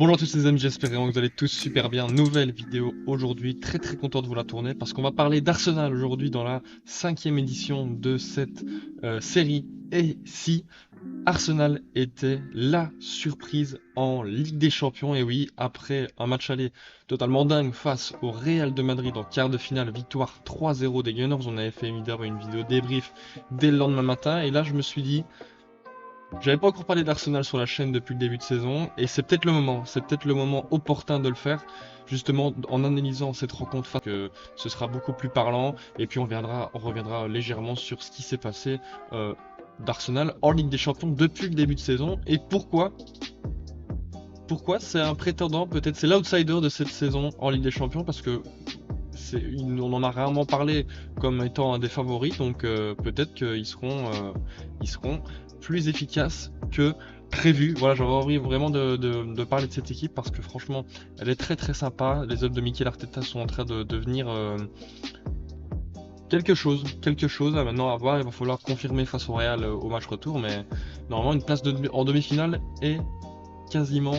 Bonjour à tous les amis, j'espère vraiment que vous allez tous super bien. Nouvelle vidéo aujourd'hui, très content de vous la tourner parce qu'on va parler d'Arsenal aujourd'hui dans la 5e édition de cette série. Et si Arsenal était la surprise en Ligue des Champions, et oui, après un match aller totalement dingue face au Real de Madrid en quart de finale, victoire 3-0 des Gunners, on avait fait évidemment une vidéo débrief dès le lendemain matin, et là je me suis dit, j'avais pas encore parlé d'Arsenal sur la chaîne depuis le début de saison, et c'est peut-être le moment opportun de le faire, justement en analysant cette rencontre face, que ce sera beaucoup plus parlant, et puis on reviendra légèrement sur ce qui s'est passé d'Arsenal en Ligue des Champions depuis le début de saison, et pourquoi c'est un prétendant, peut-être c'est l'outsider de cette saison en Ligue des Champions, parce que on en a rarement parlé comme étant un des favoris, donc peut-être ils seront plus efficaces que prévu. Voilà, j'aurais envie vraiment de parler de cette équipe parce que franchement, elle est très sympa. Les hommes de Mikel Arteta sont en train de devenir quelque chose. Maintenant à voir, il va falloir confirmer face au Real au match retour, mais normalement une place en demi-finale est quasiment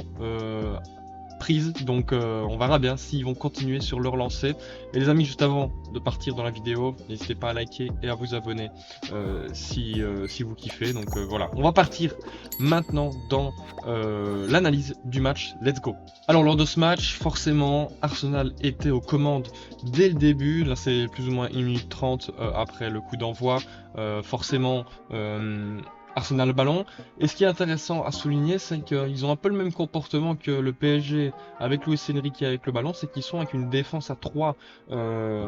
prise, donc on verra bien s'ils vont continuer sur leur lancée. Et les amis, juste avant de partir dans la vidéo, n'hésitez pas à liker et à vous abonner si vous kiffez. Donc voilà, on va partir maintenant dans l'analyse du match. Let's go. Alors lors de ce match, forcément, Arsenal était aux commandes dès le début. Là c'est plus ou moins 1 minute 30 après le coup d'envoi. Forcément, Arsenal le ballon. Et ce qui est intéressant à souligner, c'est qu'ils ont un peu le même comportement que le PSG avec Luis Enrique avec le ballon, c'est qu'ils sont avec une défense à 3 euh,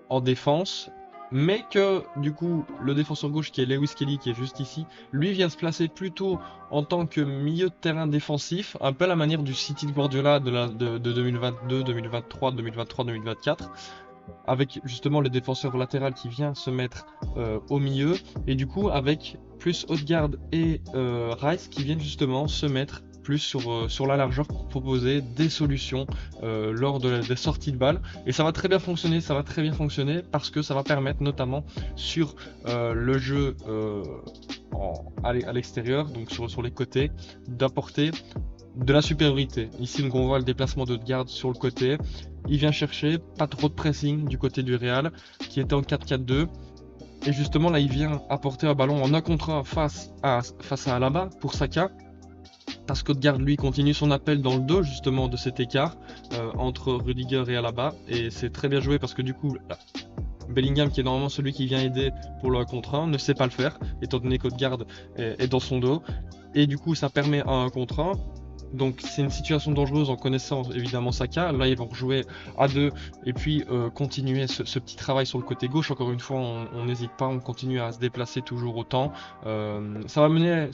en défense, mais que du coup le défenseur gauche qui est Lewis Kelly qui est juste ici, lui vient se placer plutôt en tant que milieu de terrain défensif, un peu à la manière du City de Guardiola de 2022, 2023, 2023, 2024 avec justement le défenseur latéral qui vient se mettre au milieu, et du coup avec plus Odegaard et Rice qui viennent justement se mettre plus sur la largeur pour proposer des solutions lors des sorties de balles. Et ça va très bien fonctionner, ça va très bien fonctionner parce que ça va permettre notamment sur le jeu à l'extérieur, donc sur les côtés, d'apporter de la supériorité. Ici, donc, on voit le déplacement de garde sur le côté. Il vient chercher, pas trop de pressing du côté du Real, qui était en 4-4-2. Et justement, là, il vient apporter un ballon en 1 contre 1 face à Alaba pour Saka. Parce qu'Odegaard, lui, continue son appel dans le dos, justement, de cet écart entre Rudiger et Alaba. Et c'est très bien joué parce que du coup, là, Bellingham, qui est normalement celui qui vient aider pour le 1 contre 1, ne sait pas le faire, étant donné qu'Odegaard est dans son dos. Et du coup, ça permet un 1 contre 1. Donc c'est une situation dangereuse en connaissant évidemment Saka. Là ils vont jouer à 2 et puis continuer ce petit travail sur le côté gauche. Encore une fois, on n'hésite pas, on continue à se déplacer toujours autant. Ça va mener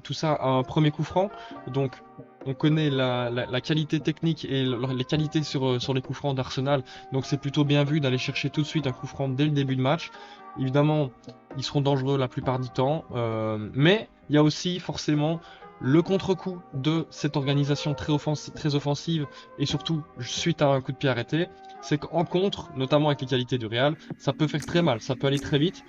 tout ça à un premier coup franc. Donc on connaît la qualité technique et les qualités sur les coups francs d'Arsenal. Donc c'est plutôt bien vu d'aller chercher tout de suite un coup franc dès le début de match. Évidemment, ils seront dangereux la plupart du temps. Mais il y a aussi forcément le contre-coup de cette organisation très offensive et surtout suite à un coup de pied arrêté, c'est qu'en contre, notamment avec les qualités du Real, ça peut faire très mal, ça peut aller très vite.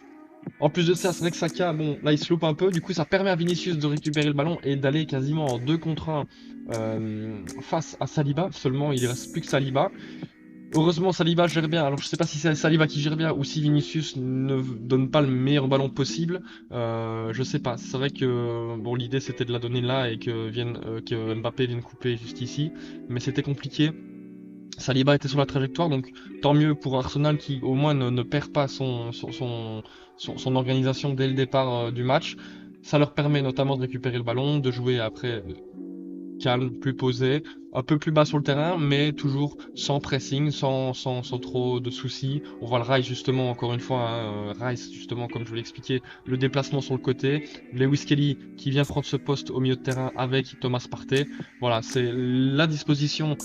En plus de ça, c'est vrai que Saka, bon, là il se loupe un peu, du coup ça permet à Vinicius de récupérer le ballon et d'aller quasiment en 2 contre 1 face à Saliba, seulement il ne reste plus que Saliba. Heureusement, Saliba gère bien. Alors, je sais pas si c'est Saliba qui gère bien ou si Vinicius ne donne pas le meilleur ballon possible. Je sais pas. C'est vrai que bon, l'idée c'était de la donner là et que Mbappé vienne couper juste ici, mais c'était compliqué. Saliba était sur la trajectoire, donc tant mieux pour Arsenal qui au moins ne perd pas son organisation dès le départ du match. Ça leur permet notamment de récupérer le ballon, de jouer après calme, plus posé, un peu plus bas sur le terrain, mais toujours sans pressing, sans trop de soucis. On voit le Rice justement, encore une fois, hein, Rice justement, comme je vous l'ai expliqué, le déplacement sur le côté, Lewis Kelly qui vient prendre ce poste au milieu de terrain avec Thomas Partey. Voilà, c'est la disposition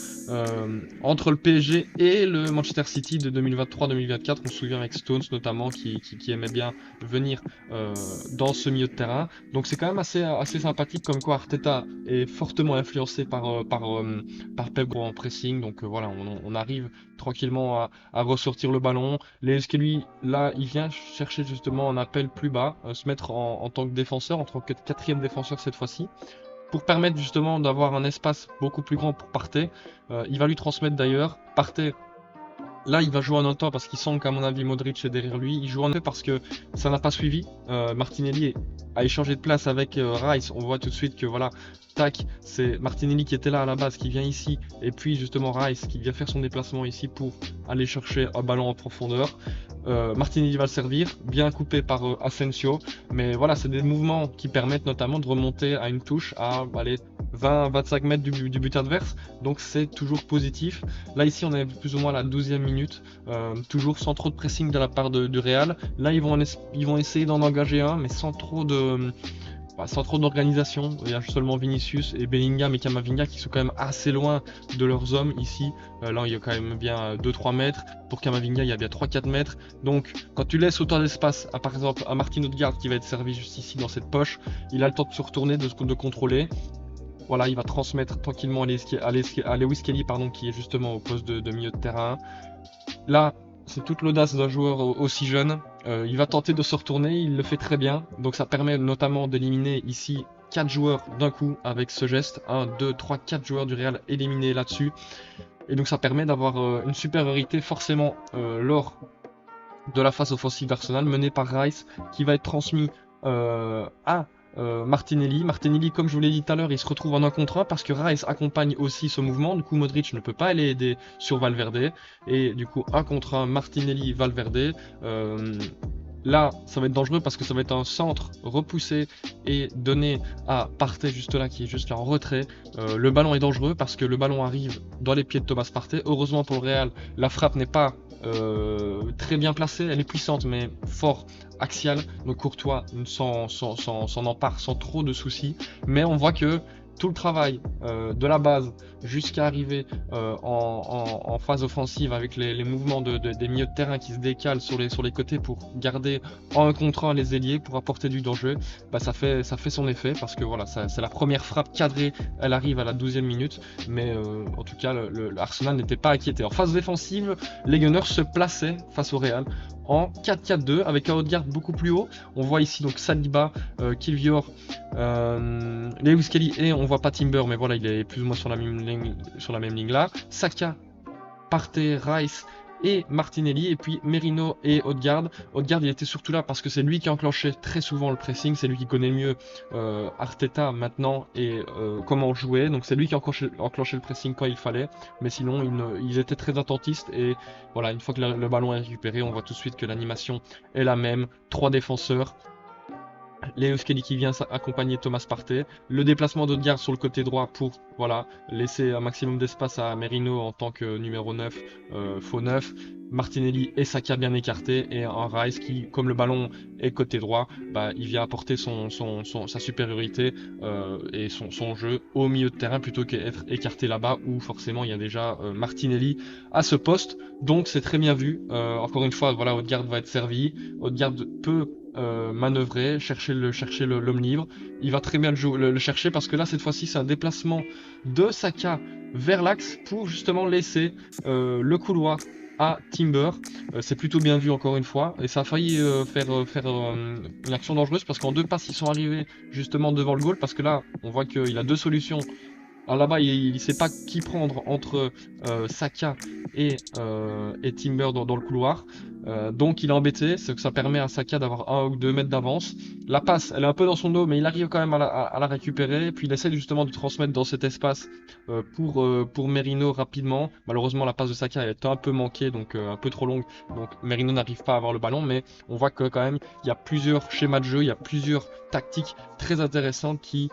entre le PSG et le Manchester City de 2023-2024. On se souvient avec Stones notamment qui aimait bien venir dans ce milieu de terrain. Donc c'est quand même assez sympathique comme quoi Arteta est fortement influencé par Pep Guardiola en pressing. Donc voilà, on arrive tranquillement à ressortir le ballon. Les lui, là, il vient chercher justement un appel plus bas, se mettre en tant que défenseur, en tant que quatrième défenseur cette fois-ci, pour permettre justement d'avoir un espace beaucoup plus grand pour Partey. Il va lui transmettre d'ailleurs. Partey, là, il va jouer en auto parce qu'il sent qu'à mon avis Modric est derrière lui. Il joue en auto parce que ça n'a pas suivi. Martinelli a échangé de place avec Rice. On voit tout de suite que voilà, tac, c'est Martinelli qui était là à la base, qui vient ici. Et puis justement Rice qui vient faire son déplacement ici pour aller chercher un ballon en profondeur. Martinelli va le servir, bien coupé par Asensio. Mais voilà, c'est des mouvements qui permettent notamment de remonter à une touche à 20-25 mètres du but adverse. Donc c'est toujours positif. Là ici on est plus ou moins à la 12e minute, toujours sans trop de pressing de la part du Real. Là ils vont essayer d'en engager un, mais sans trop d'organisation. Il y a seulement Vinicius et Bellingham et Camavinga qui sont quand même assez loin de leurs hommes ici. Là il y a quand même bien 2-3 mètres. Pour Camavinga il y a bien 3-4 mètres. Donc quand tu laisses autant d'espace à par exemple à Martin Odegaard qui va être servi juste ici dans cette poche, il a le temps de se retourner, de contrôler. Voilà, il va transmettre tranquillement à Lewis Kelly, qui est justement au poste de milieu de terrain. Là, c'est toute l'audace d'un joueur aussi jeune. Il va tenter de se retourner, il le fait très bien. Donc ça permet notamment d'éliminer ici 4 joueurs d'un coup avec ce geste. 1, 2, 3, 4 joueurs du Real éliminés là-dessus. Et donc ça permet d'avoir une supériorité forcément lors de la phase offensive d'Arsenal menée par Rice qui va être transmis à Martinelli, comme je vous l'ai dit tout à l'heure, il se retrouve en 1 contre 1 parce que Rice accompagne aussi ce mouvement. Du coup, Modric ne peut pas aller aider sur Valverde. Et du coup, 1 contre 1, Martinelli-Valverde. Là, ça va être dangereux parce que ça va être un centre repoussé et donné à Partey juste là, qui est juste là en retrait. Le ballon est dangereux parce que le ballon arrive dans les pieds de Thomas Partey. Heureusement pour le Real, la frappe n'est pas très bien placée, elle est puissante mais fort axiale, donc Courtois s'en empare sans trop de soucis, mais on voit que tout le travail de la base jusqu'à arriver en phase offensive avec les mouvements des milieux de terrain qui se décalent sur les côtés pour garder en 1 contre 1 les ailiers pour apporter du danger, ça fait son effet parce que voilà, c'est la première frappe cadrée, elle arrive à la 12e minute, mais en tout cas l'Arsenal n'était pas inquiété. En phase défensive, les Gunners se plaçaient face au Real en 4-4-2 avec un Odegaard beaucoup plus haut. On voit ici donc Saliba, Kivior, Lewis Kelly et on voit pas Timber, mais voilà, il est plus ou moins sur la même ligne là. Saka, Partey, Rice et Martinelli, et puis Merino et Odegaard. Odegaard, il était surtout là parce que c'est lui qui enclenchait très souvent le pressing, c'est lui qui connaît mieux Arteta maintenant et comment jouer, donc c'est lui qui enclenchait le pressing quand il fallait, mais sinon ils étaient très attentistes et voilà, une fois que le ballon est récupéré, on voit tout de suite que l'animation est la même, 3 défenseurs. Lewis Kelly qui vient accompagner Thomas Partey, le déplacement d'Odegaard sur le côté droit pour laisser un maximum d'espace à Merino en tant que numéro 9, faux 9, Martinelli et Saka bien écartés, et un Rice qui, comme le ballon est côté droit, il vient apporter sa supériorité et son jeu au milieu de terrain plutôt qu'être écarté là-bas où forcément il y a déjà Martinelli à ce poste, donc c'est très bien vu. Encore une fois, voilà, Odegaard va être servi, Odegaard peut manœuvrer, chercher l'homme libre. Il va très bien le chercher parce que là cette fois-ci c'est un déplacement de Saka vers l'axe pour justement laisser le couloir à Timber. C'est plutôt bien vu encore une fois et ça a failli faire une action dangereuse parce qu'en 2 passes ils sont arrivés justement devant le goal parce que là on voit qu'il a 2 solutions. Alors là-bas, il ne sait pas qui prendre entre Saka et Timber dans le couloir. Donc il est embêté, c'est que ça permet à Saka d'avoir 1 ou 2 mètres d'avance. La passe, elle est un peu dans son dos, mais il arrive quand même à la récupérer. Puis il essaie justement de transmettre dans cet espace pour Merino rapidement. Malheureusement, la passe de Saka est un peu manquée, donc un peu trop longue. Donc Merino n'arrive pas à avoir le ballon, mais on voit que quand même, il y a plusieurs schémas de jeu, il y a plusieurs tactiques très intéressantes qui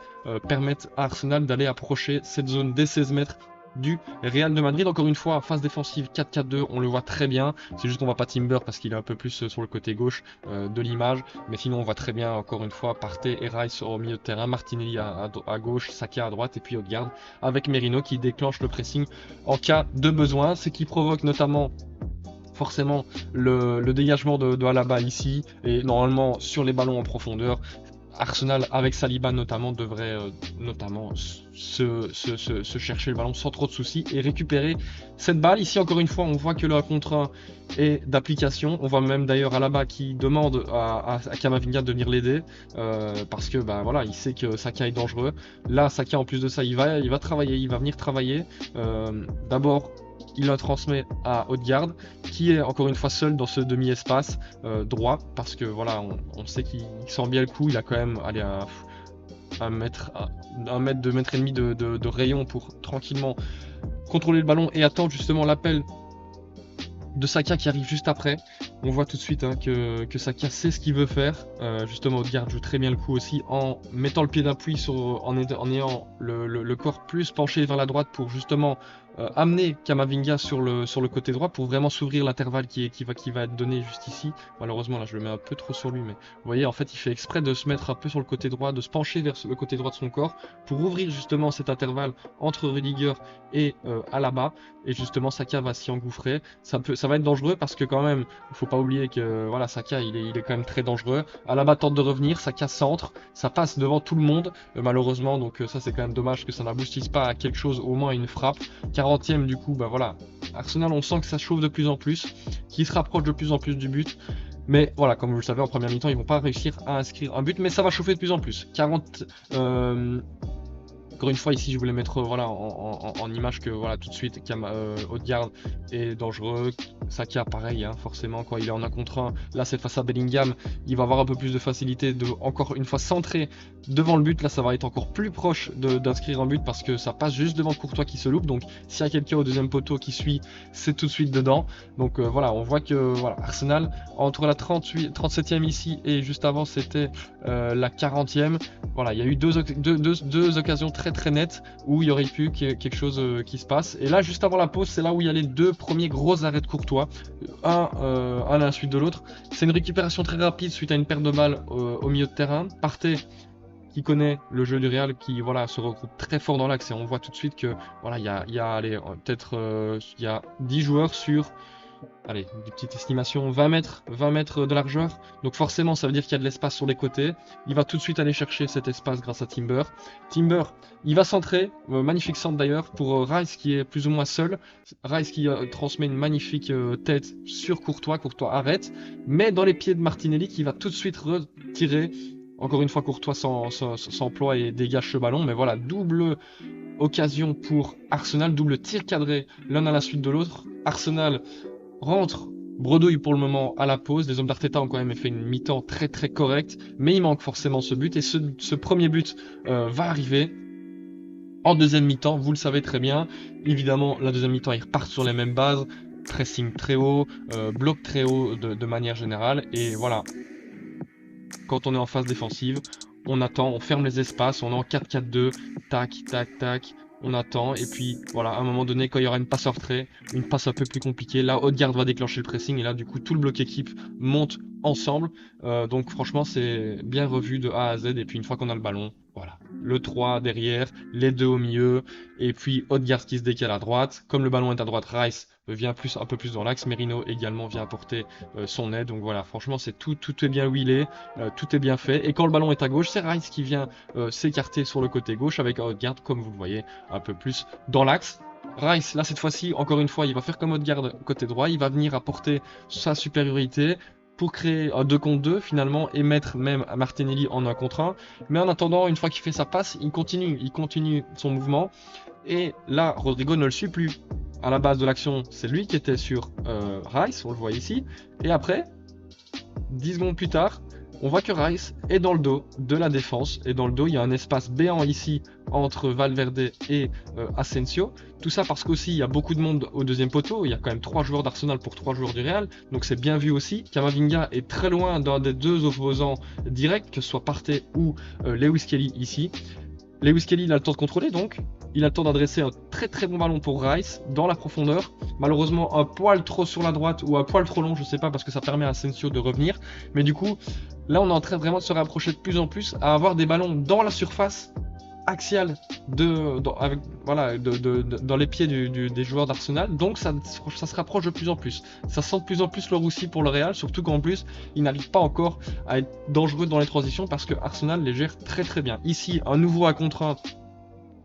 permettent à Arsenal d'aller approcher cette zone des 16 mètres du Real de Madrid. Encore une fois, phase défensive 4-4-2, on le voit très bien. C'est juste qu'on voit pas Timber parce qu'il est un peu plus sur le côté gauche de l'image. Mais sinon, on voit très bien, encore une fois, Partey et Rice au milieu de terrain, Martinelli à gauche, Saka à droite et puis Odegaard avec Merino qui déclenche le pressing en cas de besoin. Ce qui provoque notamment forcément le dégagement de Alaba ici et normalement sur les ballons en profondeur. Arsenal avec Saliba notamment devrait notamment se chercher le ballon sans trop de soucis et récupérer cette balle. Ici encore une fois on voit que le 1 contre 1 est d'application. On voit même d'ailleurs Alaba qui demande à Camavinga de venir l'aider parce que bah voilà, il sait que Saka est dangereux. Là Saka en plus de ça il va travailler, il va venir travailler. D'abord il la transmet à Odegaard qui est encore une fois seul dans ce demi-espace droit parce que voilà on sait qu'il sent bien le coup, il a quand même allez, un mètre, de mètre et demi de rayon pour tranquillement contrôler le ballon et attendre justement l'appel de Saka qui arrive juste après. On voit tout de suite hein, que Saka sait ce qu'il veut faire. Justement, Odegaard joue très bien le coup aussi en mettant le pied d'appui en ayant le corps plus penché vers la droite pour justement amener Camavinga sur le côté droit pour vraiment s'ouvrir l'intervalle qui va être donné juste ici. Malheureusement, là, je le mets un peu trop sur lui, mais vous voyez, en fait, il fait exprès de se mettre un peu sur le côté droit, de se pencher vers le côté droit de son corps pour ouvrir justement cet intervalle entre Rudiger et Alaba. Et justement, Saka va s'y engouffrer. Ça va être dangereux parce que quand même, il faut pas oublier que voilà, Saka, il est quand même très dangereux. Alaba tente de revenir, Saka centre, ça passe devant tout le monde, malheureusement. Donc ça, c'est quand même dommage que ça n'aboutisse pas à quelque chose, au moins une frappe. 40e du coup, bah voilà, Arsenal, on sent que ça chauffe de plus en plus, qu'il se rapproche de plus en plus du but. Mais voilà, comme vous le savez, en première mi-temps, ils vont pas réussir à inscrire un but, mais ça va chauffer de plus en plus. Encore une fois, ici, je voulais mettre voilà, en image que voilà, tout de suite, Odegaard est dangereux. Saka, pareil, hein, forcément, quand il est en 1 contre 1. Là, c'est face à Bellingham. Il va avoir un peu plus de facilité de, encore une fois, centrer devant le but. Là, ça va être encore plus proche d'inscrire un but parce que ça passe juste devant Courtois qui se loupe. Donc, s'il y a quelqu'un au deuxième poteau qui suit, c'est tout de suite dedans. Donc, voilà, on voit que voilà, Arsenal, entre la 37e ici et juste avant, c'était la 40e. Voilà, il y a eu deux occasions très nettes où il y aurait pu quelque chose qui se passe. Et là, juste avant la pause, c'est là où il y a les deux premiers gros arrêts de Courtois, un à la suite de l'autre. C'est une récupération très rapide suite à une perte de balle au milieu de terrain. Partey, qui connaît le jeu du Real, qui voilà se regroupe très fort dans l'axe et on voit tout de suite que voilà il y a allez, peut-être il y a 10 joueurs sur allez, des petites estimations, 20 mètres de largeur. Donc forcément, ça veut dire qu'il y a de l'espace sur les côtés. Il va tout de suite aller chercher cet espace grâce à Timber. Timber, il va centrer, magnifique centre d'ailleurs, pour Rice qui est plus ou moins seul. Rice qui transmet une magnifique tête sur Courtois. Courtois arrête, mais dans les pieds de Martinelli qui va tout de suite retirer. Encore une fois, Courtois s'emploie et dégage ce ballon. Mais voilà, double occasion pour Arsenal, double tir cadré l'un à la suite de l'autre. Arsenal rentre bredouille pour le moment à la pause. Les hommes d'Arteta ont quand même fait une mi-temps très correcte, mais il manque forcément ce but. Et ce premier but va arriver en deuxième mi-temps, vous le savez très bien. Évidemment, la deuxième mi-temps, ils repartent sur les mêmes bases. Pressing très haut, bloc très haut de manière générale. Et voilà, quand on est en phase défensive, on attend, on ferme les espaces, on est en 4-4-2, tac, on attend, et puis voilà, à un moment donné, quand il y aura une passe en retrait, une passe un peu plus compliquée, là, Odegaard va déclencher le pressing, et là, du coup, tout le bloc équipe monte ensemble. Donc franchement, c'est bien revu de A à Z, et puis une fois qu'on a le ballon, voilà, le 3 derrière, les 2 au milieu, et puis Odegaard qui se décale à droite. Comme le ballon est à droite, Rice vient un peu plus dans l'axe, Merino également vient apporter son aide. Donc voilà, franchement, c'est tout est bien wheelé, tout est bien fait. Et quand le ballon est à gauche, c'est Rice qui vient s'écarter sur le côté gauche avec Odegaard, comme vous le voyez, un peu plus dans l'axe. Rice, là cette fois-ci, encore une fois, il va faire comme Odegaard côté droit, il va venir apporter sa supériorité pour créer un 2 contre 2 finalement et mettre même Martinelli en 1 contre 1. Mais en attendant, une fois qu'il fait sa passe, il continue son mouvement. Et là, Rodrigo ne le suit plus. À la base de l'action, c'est lui qui était sur Rice, on le voit ici. Et après, 10 secondes plus tard, on voit que Rice est dans le dos de la défense. Et dans le dos, il y a un espace béant ici entre Valverde et Asensio. Tout ça parce qu'aussi, il y a beaucoup de monde au deuxième poteau. Il y a quand même 3 joueurs d'Arsenal pour 3 joueurs du Real. Donc c'est bien vu aussi. Camavinga est très loin d'un des 2 opposants directs, que ce soit Partey ou Lewis Kelly ici. Lewis Kelly, il a le temps de contrôler, donc il a le temps d'adresser un très bon ballon pour Rice dans la profondeur. Malheureusement, un poil trop sur la droite ou un poil trop long, je sais pas, parce que ça permet à Asensio de revenir. Mais du coup, là, on est en train vraiment de se rapprocher de plus en plus à avoir des ballons dans la surface axiale dans les pieds des joueurs d'Arsenal, donc ça se rapproche de plus en plus. Ça sent de plus en plus le roussi pour le Real, surtout qu'en plus, ils n'arrivent pas encore à être dangereux dans les transitions parce que Arsenal les gère très très bien. Ici, un nouveau à contre 1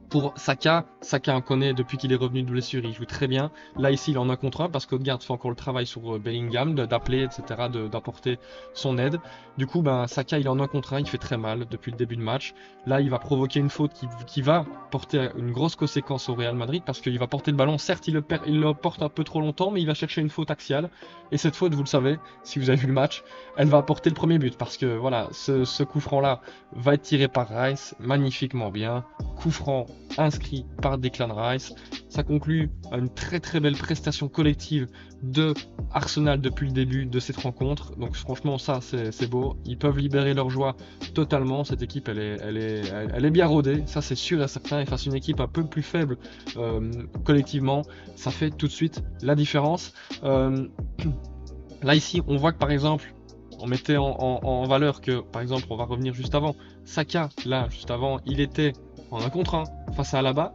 pour Saka. Saka, on connaît depuis qu'il est revenu de blessure, il joue très bien. Là, ici, il en a contre 1 parce qu'Odegaard fait encore le travail sur Bellingham, d'appeler, etc., d'apporter son aide. Du coup, Saka, il en a contre 1, il fait très mal depuis le début de match. Là, il va provoquer une faute qui va porter une grosse conséquence au Real Madrid parce qu'il va porter le ballon. Certes, il le porte un peu trop longtemps, mais il va chercher une faute axiale. Et cette faute, vous le savez, si vous avez vu le match, elle va apporter le premier but parce que voilà, ce coup franc-là va être tiré par Rice magnifiquement bien. Coup franc inscrit par Declan Rice. Ça conclut à une très très belle prestation collective de Arsenal depuis le début de cette rencontre. Donc franchement ça c'est beau. Ils peuvent libérer leur joie totalement. Cette équipe elle est bien rodée. Ça c'est sûr et certain. Et face à une équipe un peu plus faible collectivement, ça fait tout de suite la différence. Là ici on voit que par exemple on mettait en valeur que par exemple on va revenir juste avant. Saka là juste avant il était en 1 contre 1 face à Alaba.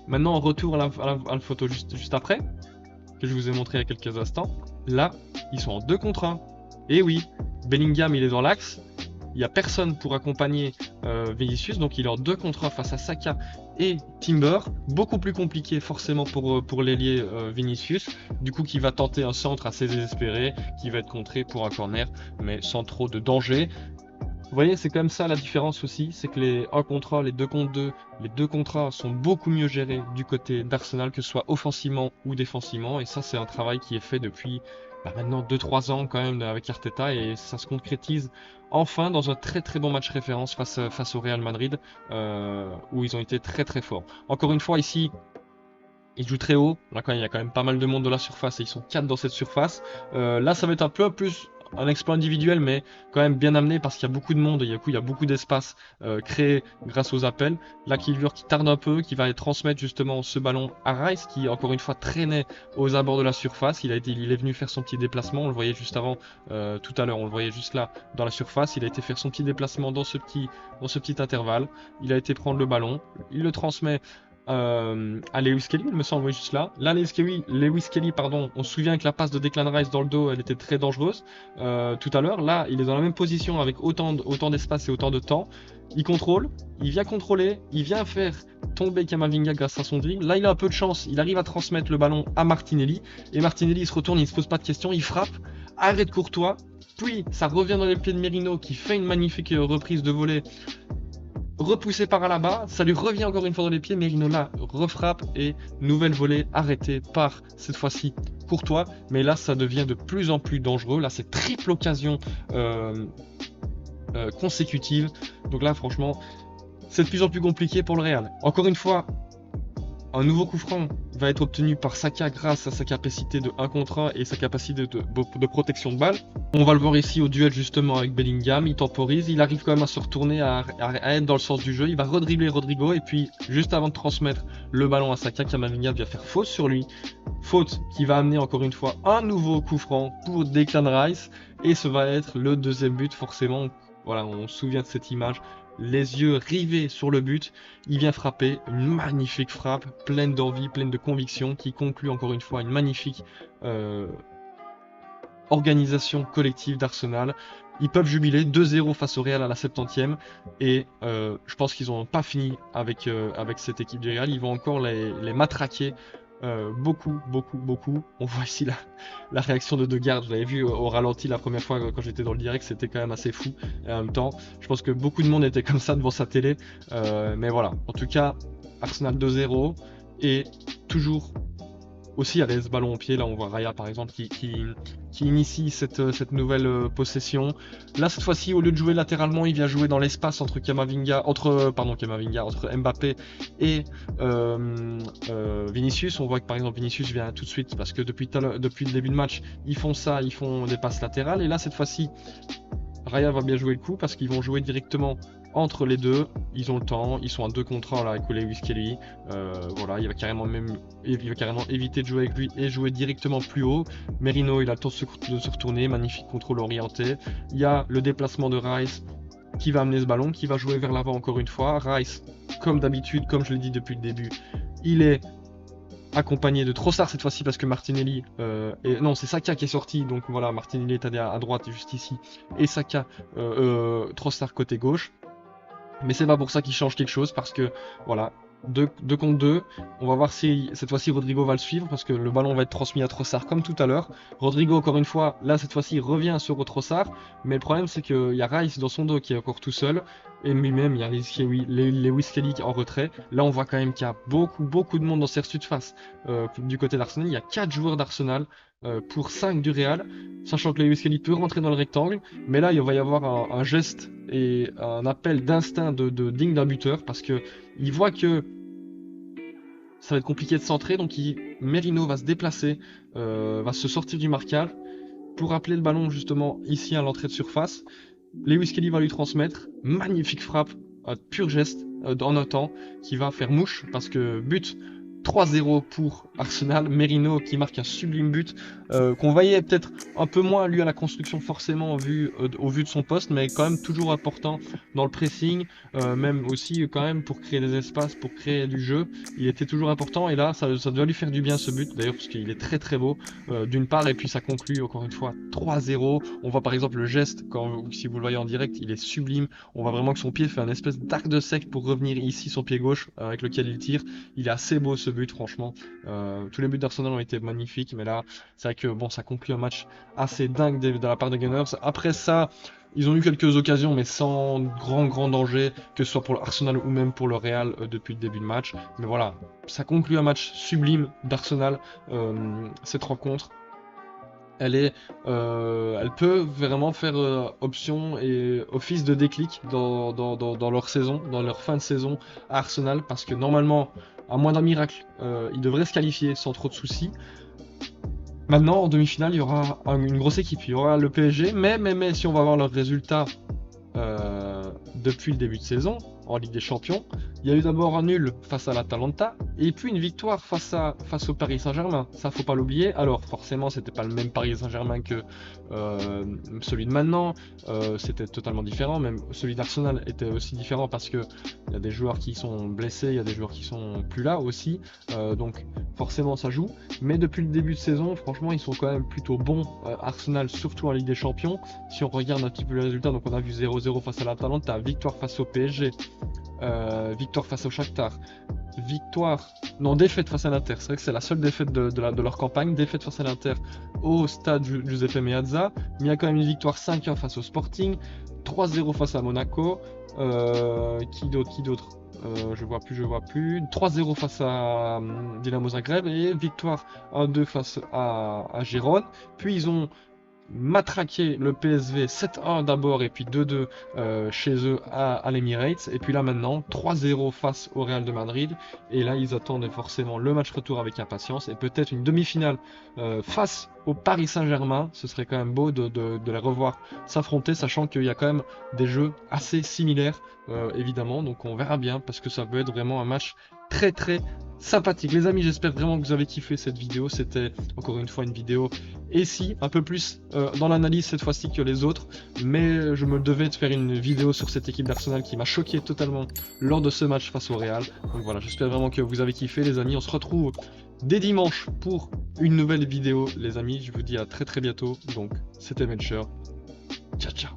Maintenant, on retourne à la photo juste après, que je vous ai montré il y a quelques instants. Là, ils sont en 2 contre 1. Et oui, Bellingham, il est dans l'axe. Il n'y a personne pour accompagner Vinicius, donc il est en 2 contre 1 face à Saka et Timber. Beaucoup plus compliqué forcément pour l'ailier Vinicius. Du coup, qui va tenter un centre assez désespéré, qui va être contré pour un corner, mais sans trop de danger. Vous voyez, c'est quand même ça la différence aussi, c'est que les 1 contre 1, les 2 contre 2, les 2 contre 1 sont beaucoup mieux gérés du côté d'Arsenal, que ce soit offensivement ou défensivement, et ça c'est un travail qui est fait depuis maintenant 2-3 ans quand même avec Arteta, et ça se concrétise enfin dans un très très bon match référence face au Real Madrid, où ils ont été très très forts. Encore une fois ici, ils jouent très haut, là il y a quand même pas mal de monde dans la surface, et ils sont 4 dans cette surface. Là ça va être un peu plus un exploit individuel, mais quand même bien amené parce qu'il y a beaucoup de monde et il y a beaucoup d'espace créé grâce aux appels. Là, Kilvur qui tarde un peu, qui va transmettre justement ce ballon à Rice, qui encore une fois traînait aux abords de la surface. Il est venu faire son petit déplacement, on le voyait juste avant, tout à l'heure, on le voyait juste là dans la surface. Il a été faire son petit déplacement dans ce petit intervalle. Il a été prendre le ballon, il le transmet à Lewis Kelly, il me semble, juste là. Là, Lewis Kelly, pardon, on se souvient que la passe de Declan Rice dans le dos, elle était très dangereuse tout à l'heure. Là, il est dans la même position avec autant d'espace et autant de temps. Il contrôle, il vient contrôler, il vient faire tomber Camavinga grâce à son dribble. Là, il a un peu de chance, il arrive à transmettre le ballon à Martinelli. Et Martinelli, il se retourne, il se pose pas de questions, il frappe, arrête Courtois. Puis, ça revient dans les pieds de Merino qui fait une magnifique reprise de volée. Repoussé par Alaba, ça lui revient encore une fois dans les pieds, Merino là refrappe et nouvelle volée arrêtée par cette fois-ci Courtois, mais là ça devient de plus en plus dangereux, là c'est triple occasion consécutive, donc là franchement c'est de plus en plus compliqué pour le Real. Encore une fois, un nouveau coup franc va être obtenu par Saka grâce à sa capacité de 1 contre 1 et sa capacité de protection de balle. On va le voir ici au duel justement avec Bellingham, il temporise, il arrive quand même à se retourner, à être dans le sens du jeu, il va redribbler Rodrigo et puis juste avant de transmettre le ballon à Saka, Camavinga vient faire faute sur lui. Faute qui va amener encore une fois un nouveau coup franc pour Declan Rice et ce va être le deuxième but forcément. Voilà, on se souvient de cette image. Les yeux rivés sur le but, il vient frapper, une magnifique frappe, pleine d'envie, pleine de conviction, qui conclut encore une fois une magnifique organisation collective d'Arsenal. Ils peuvent jubiler 2-0 face au Real à la 70e, et je pense qu'ils n'ont pas fini avec cette équipe du Real, ils vont encore les matraquer. Beaucoup. On voit ici la réaction de Odegaard. Je l'avais vu au ralenti la première fois quand j'étais dans le direct, c'était quand même assez fou. Et en même temps, je pense que beaucoup de monde était comme ça devant sa télé. Mais voilà, en tout cas, Arsenal 2-0 et toujours aussi à l'aise, ballon au pied. Là, on voit Raya par exemple qui initie cette nouvelle possession. Là, cette fois-ci, au lieu de jouer latéralement, il vient jouer dans l'espace entre Mbappé et Vinicius. On voit que par exemple Vinicius vient tout de suite parce que depuis le début de match, ils font des passes latérales. Et là, cette fois-ci, Raya va bien jouer le coup parce qu'ils vont jouer directement entre les deux. Ils ont le temps, ils sont à 2 contre 1 là avec Lewis Kelly. Voilà, il va carrément éviter de jouer avec lui et jouer directement plus haut. Merino, il a le temps de se retourner, magnifique contrôle orienté. Il y a le déplacement de Rice qui va amener ce ballon, qui va jouer vers l'avant encore une fois. Rice, comme d'habitude, comme je l'ai dit depuis le début, il est accompagné de Trossard cette fois-ci parce que Martinelli non, c'est Saka qui est sorti, donc voilà, Martinelli est allé à droite juste ici et Saka Trossard côté gauche, mais c'est pas pour ça qu'il change quelque chose parce que voilà, 2 contre 2, on va voir si cette fois-ci Rodrigo va le suivre parce que le ballon va être transmis à Trossard comme tout à l'heure. Rodrigo encore une fois, là cette fois-ci revient sur Trossard, mais le problème c'est qu'il y a Rice dans son dos qui est encore tout seul, et lui-même il y a Lewis Kelly en retrait. Là on voit quand même qu'il y a beaucoup de monde dans cette surface. Du côté d'Arsenal, il y a 4 joueurs d'Arsenal pour 5 du Real, sachant que Lewis Kelly peut rentrer dans le rectangle, mais là il va y avoir un geste et un appel d'instinct digne d'un buteur parce que il voit que ça va être compliqué de centrer, donc Merino va se déplacer, va se sortir du marquage pour appeler le ballon justement ici à l'entrée de surface. Lewis Kelly va lui transmettre, magnifique frappe, pur geste en un temps qui va faire mouche parce que but 3-0 pour Arsenal. Merino qui marque un sublime but qu'on voyait peut-être un peu moins lui à la construction forcément au vu de son poste, mais quand même toujours important dans le pressing, même aussi quand même pour créer des espaces, pour créer du jeu. Il était toujours important et là ça doit lui faire du bien ce but d'ailleurs parce qu'il est très beau d'une part, et puis ça conclut encore une fois 3-0. On voit par exemple le geste, si vous le voyez en direct, il est sublime. On voit vraiment que son pied fait un espèce d'arc de cercle pour revenir ici son pied gauche avec lequel il tire. Il est assez beau ce but franchement. Tous les buts d'Arsenal ont été magnifiques, mais là c'est vrai que bon, ça conclut un match assez dingue de la part des Gunners. Après ça, ils ont eu quelques occasions, mais sans grand danger, que ce soit pour l'Arsenal ou même pour le Real depuis le début de match. Mais voilà, ça conclut un match sublime d'Arsenal, cette rencontre. Elle peut vraiment faire option et office de déclic dans leur saison, dans leur fin de saison à Arsenal, parce que normalement, à moins d'un miracle, ils devraient se qualifier sans trop de soucis. Maintenant, en demi-finale, il y aura une grosse équipe, il y aura le PSG, mais si on va voir leurs résultats depuis le début de saison en Ligue des Champions, il y a eu d'abord un nul face à l'Atalanta et puis une victoire face au Paris Saint-Germain. Ça, faut pas l'oublier. Alors forcément, c'était pas le même Paris Saint-Germain que celui de maintenant. C'était totalement différent. Même celui d'Arsenal était aussi différent parce que il y a des joueurs qui sont blessés, il y a des joueurs qui sont plus là aussi. Donc forcément, ça joue. Mais depuis le début de saison, franchement, ils sont quand même plutôt bons. Arsenal, surtout en Ligue des Champions. Si on regarde un petit peu les résultats, donc on a vu 0-0 face à l'Atalanta, victoire face au PSG. Victoire face au Shakhtar, défaite face à l'Inter. C'est vrai que c'est la seule défaite de leur campagne, défaite face à l'Inter au stade Giuseppe Meazza, mais il y a quand même une victoire 5-1 face au Sporting, 3-0 face à Monaco, qui d'autre je vois plus, 3-0 face à Dinamo Zagreb et victoire 1-2 face à Gérone, puis ils ont matraquer le PSV 7-1 d'abord et puis 2-2 chez eux à l'Emirates, et puis là maintenant 3-0 face au Real de Madrid, et là ils attendent forcément le match retour avec impatience et peut-être une demi-finale face au Paris Saint-Germain. Ce serait quand même beau de les revoir s'affronter, sachant qu'il y a quand même des jeux assez similaires évidemment, donc on verra bien parce que ça peut être vraiment un match très sympathique. Les amis, j'espère vraiment que vous avez kiffé cette vidéo. C'était encore une fois une vidéo et si un peu plus dans l'analyse cette fois-ci que les autres, mais je me devais de faire une vidéo sur cette équipe d'Arsenal qui m'a choqué totalement lors de ce match face au Real. Donc voilà, j'espère vraiment que vous avez kiffé les amis. On se retrouve dès dimanche pour une nouvelle vidéo les amis. Je vous dis à très bientôt. Donc c'était Melcher. Ciao.